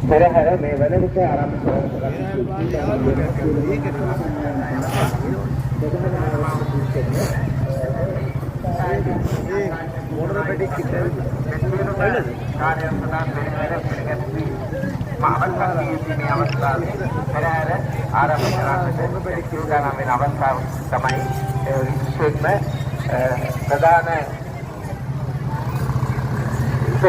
පෙරහැර මේ වන විට ආරම්භ කරනවා. मोटर पेटी कितने कार्य प्रदान पෙරහැර පිළිගැස්වීම අවස්ථාවේදී මේ අවස්ථාවේ පෙරහැර ආරම්භ කරන්නට සූදානම් වෙන අවස්ථාව තමයි විශේෂයෙන්ම ප්‍රධාන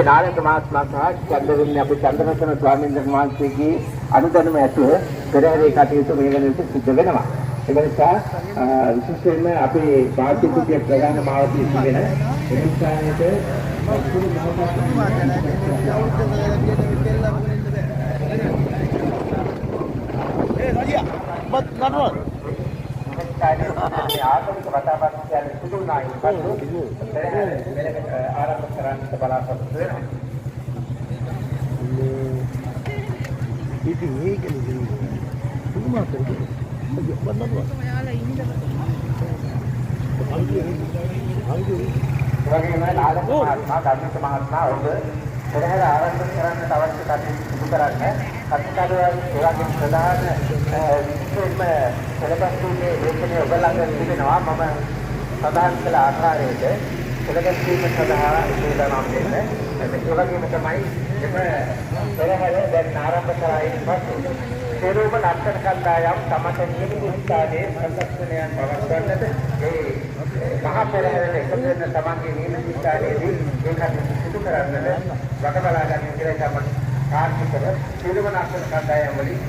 නායක මහත්මයා සහ චන්ද්‍රවින්ද අපි චන්ද්‍රරත්න ස්වාමීන් වහන්සේගේ අනුදැනුම ඇතුව පෙරහැරේ කටයුතු මේ වෙන විට සිද්ධ වෙනවා. ඒ නිසා විශේෂයෙන්ම අපි පාර්ලිමේන්තුවේ ප්‍රධාන මාවතී සිටින එනිසානේට ආගමික වතාවත් කියන්නේ සුදුනායි ආරම්භ කරන්න බලාපොරොත්තු වෙනවා. ඉතින් ඒකනේ සුදුමාතේ බන්නනවා. වගේම නායක මහත්මයා ධර්මික මහත්මයා ඔබ පෙරහැර ආරම්භ කරන්නට අවශ්‍ය කටයුතු සිදු කරන්න කටපාඩම් සේවාවේ ප්‍රධාන විශේෂයෙන්ම සෙලබස්තුගේ ලේඛනය ඔබ ළඟ තිබෙනවා. මම සඳහන් කළ ආකාරයට සෙලබස්තුම සඳහා සූදානම් වෙන්න. ඒ වගේම තමයි එම පෙරහැර දැන් ආරම්භ කරයින් පසු සේරුම ලක්ෂණ කණ්ඩායම් තමට නියමිත ස්ථානයේ සංරක්ෂණයන් පවත්වන්නට ඒ මහා පෙරහැරට එකතු වෙන තමන්ගේ නියමිත ස්ථානයේදී ඒ කටයුතු සිදු කරන්නට වග බලා ගන්න කියලා තමයි කාර්මිකව සේරුම ලක්ෂණ කණ්ඩායම් වලින්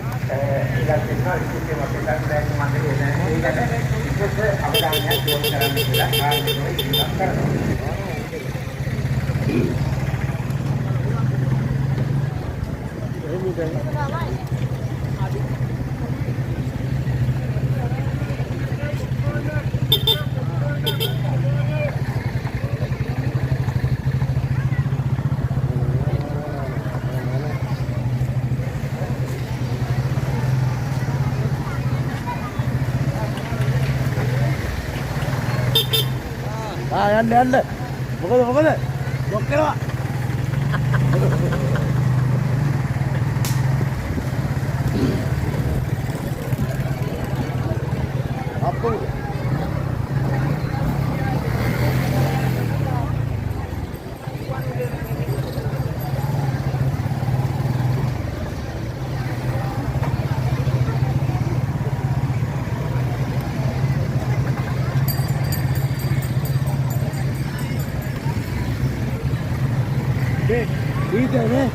ඉලක්ක වෙනවා. ඉතින් අපේ සංස්ථාවේ මණ්ඩලය ඒකට විශේෂ අවධානයක් යොමු කරන්න කියලා කාර්මිකව ඉල්ලීමක් කරනවා. යන්න මොකද බ්ලොක් කරනවා අප්පු ठीक है